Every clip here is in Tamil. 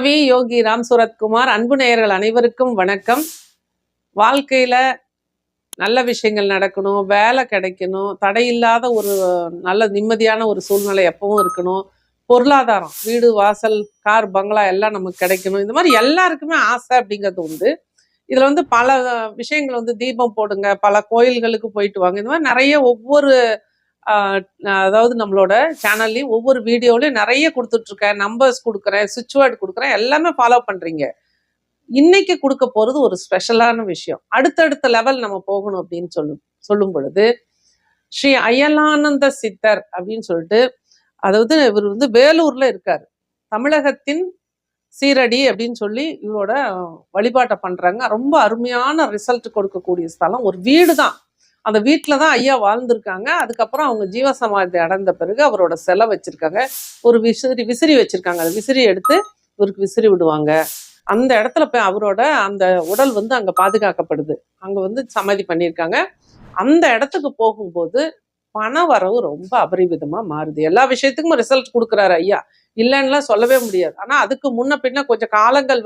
பிறவி யோகி ராம் சூரத்குமார். அன்பு நேயர்கள் அனைவருக்கும் வணக்கம். வாழ்க்கையில நல்ல விஷயங்கள் நடக்கணும், வேலை கிடைக்கணும், தடையில்லாத ஒரு நல்ல நிம்மதியான ஒரு சூழ்நிலை எப்பவும் இருக்கணும், பொருளாதாரம், வீடு வாசல் கார் பங்களா எல்லாம் நமக்கு கிடைக்கணும். இந்த மாதிரி எல்லாருக்குமே ஆசை அப்படிங்கிறது உண்டு. இதுல பல விஷயங்கள் தீபம் போடுங்க, பல கோயில்களுக்கு போயிட்டு வாங்க, இந்த மாதிரி நிறைய ஒவ்வொரு அதாவது நம்மளோட சேனல்லையும் ஒவ்வொரு வீடியோலையும் நிறைய கொடுத்துட்ருக்கேன், நம்பர்ஸ் கொடுக்குறேன், சுவிட்ச் வேர்டு கொடுக்குறேன், எல்லாமே ஃபாலோ பண்ணுறீங்க. இன்னைக்கு கொடுக்க போகிறது ஒரு ஸ்பெஷலான விஷயம். அடுத்தடுத்த லெவல் நம்ம போகணும் அப்படின்னு சொல்லும் பொழுது ஸ்ரீ அயலானந்த சித்தர் அப்படின்னு சொல்லிட்டு, அதாவது இவர் வேலூர்ல இருக்காரு. தமிழகத்தின் சீரடி அப்படின்னு சொல்லி இவரோட வழிபாட்டை பண்றாங்க. ரொம்ப அருமையான ரிசல்ட் கொடுக்கக்கூடிய ஸ்தலம். ஒரு வீடு தான், அந்த வீட்டில் தான் ஐயா வாழ்ந்திருக்காங்க. அதுக்கப்புறம் அவங்க ஜீவசமாதி அடைந்த பிறகு அவரோட சிலை வச்சிருக்காங்க. ஒரு விசிறி வச்சிருக்காங்க. அந்த விசிறி எடுத்து இவருக்கு விசிறி விடுவாங்க. அந்த இடத்துல போய் அவரோட அந்த உடல் அங்கே பாதுகாக்கப்படுது. அங்கே சமாதி பண்ணியிருக்காங்க. அந்த இடத்துக்கு போகும்போது பண வரவு ரொம்ப அபரிவிதமாக மாறுது. எல்லா விஷயத்துக்கும் ரிசல்ட் கொடுக்குறாரு ஐயா, இல்லைன்னுலாம் சொல்லவே முடியாது. ஆனால் அதுக்கு முன்ன பின்ன கொஞ்சம் காலங்கள்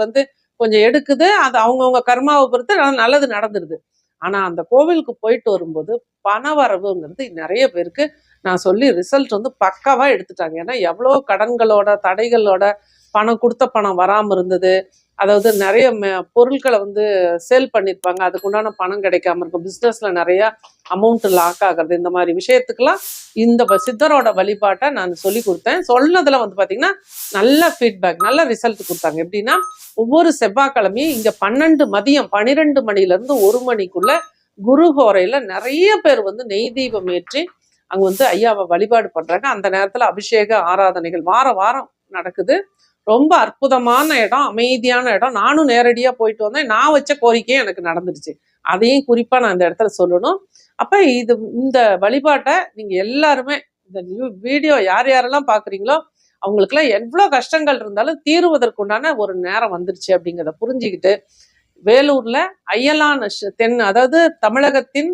கொஞ்சம் எடுக்குது. அது அவங்கவுங்க கர்மாவை பொறுத்து நல்லது நடந்துருது. ஆனால் அந்த கோவிலுக்கு போயிட்டு வரும்போது பண வரவுங்கிறது நிறைய பேருக்கு நான் சொல்லி ரிசல்ட் பக்காவாக எடுத்துட்டாங்க. ஏன்னா எவ்வளோ கடன்களோட தடைகளோட பணம் கொடுத்த பணம் வராமல் இருந்தது. அதாவது நிறைய பொருட்களை சேல் பண்ணியிருப்பாங்க, அதுக்குண்டான பணம் கிடைக்காம இருக்கும், பிஸ்னஸில் நிறையா அமௌண்ட் லாக் ஆகிறது. இந்த மாதிரி விஷயத்துக்கெல்லாம் இந்த சித்தரோட வழிபாட்டை நான் சொல்லி கொடுத்தேன். சொன்னதில் பார்த்தீங்கன்னா நல்ல ஃபீட்பேக், நல்ல ரிசல்ட் கொடுத்தாங்க. எப்படின்னா ஒவ்வொரு செவ்வாய்க்கிழமையும் இங்கே மதியம் 12 மணிலேருந்து 1 மணிக்குள்ள குருஹோரையில் நிறைய பேர் நெய் தீபம் ஏற்றி அங்கே ஐயாவை வழிபாடு பண்ணுறாங்க. அந்த நேரத்தில் அபிஷேக ஆராதனைகள் வாரம் நடக்குது. ரொம்ப அற்புதமான இடம், அமைதியான இடம். நானும் நேரடியாக போயிட்டு வந்தேன். நான் வச்ச கோரிக்கையும் எனக்கு நடந்துருச்சு. அதையும் குறிப்பாக நான் இந்த இடத்துல சொல்லணும். அப்போ இந்த வழிபாட்டை நீங்கள் எல்லாருமே இந்த வீடியோ யாரெல்லாம் பார்க்குறீங்களோ அவங்களுக்குலாம் எவ்வளோ கஷ்டங்கள் இருந்தாலும் தீருவதற்குண்டான ஒரு நேரம் வந்துருச்சு அப்படிங்கிறத புரிஞ்சுக்கிட்டு, வேலூர்ல அய்யலான அதாவது தமிழகத்தின்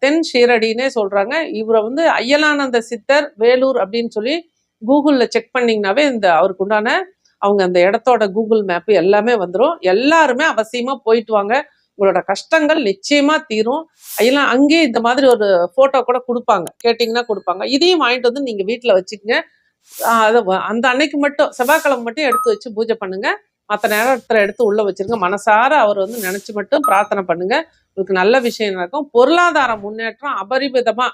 தென் ஷீரடினே சொல்றாங்க. இவரை அய்யலானந்த சித்தர் வேலூர் அப்படின்னு சொல்லி கூகுளில் செக் பண்ணிங்கனாவே அவருக்கு உண்டான அவங்க அந்த இடத்தோட கூகுள் மேப்பு எல்லாமே வந்துடும். எல்லாருமே அவசியமாக போயிட்டு வாங்க, உங்களோட கஷ்டங்கள் நிச்சயமாக தீரும். ஐயெல்லாம் அங்கேயே இந்த மாதிரி ஒரு ஃபோட்டோ கூட கொடுப்பாங்க, கேட்டிங்கன்னா கொடுப்பாங்க. இதையும் வாங்கிட்டு நீங்கள் வீட்டில் வச்சுக்கோங்க. அதை அந்த அன்னைக்கு மட்டும் செவ்வாய்க்கிழமை மட்டும் எடுத்து வச்சு பூஜை பண்ணுங்க. மற்ற நேரத்தில் எடுத்து உள்ளே வச்சிருங்க. மனசார அவர் நினச்சி மட்டும் பிரார்த்தனை பண்ணுங்க. உங்களுக்கு நல்ல விஷயம் நடக்கும். பொருளாதார முன்னேற்றம் அபரிமிதமாக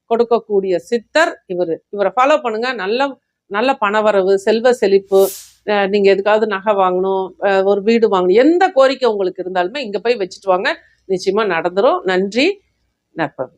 கொடுக்கக்கூடிய சித்தர் இவரை ஃபாலோ பண்ணுங்க. நல்ல பணவரவு, செல்வ செழிப்பு, நீங்க எதுக்காவது நகை வாங்கணும், ஒரு வீடு வாங்கணும், எந்த கோரிக்கை உங்களுக்கு இருந்தாலுமே இங்க போய் வச்சுட்டு வாங்க, நிச்சயமா நடந்துரும். நன்றி, நற்பவி.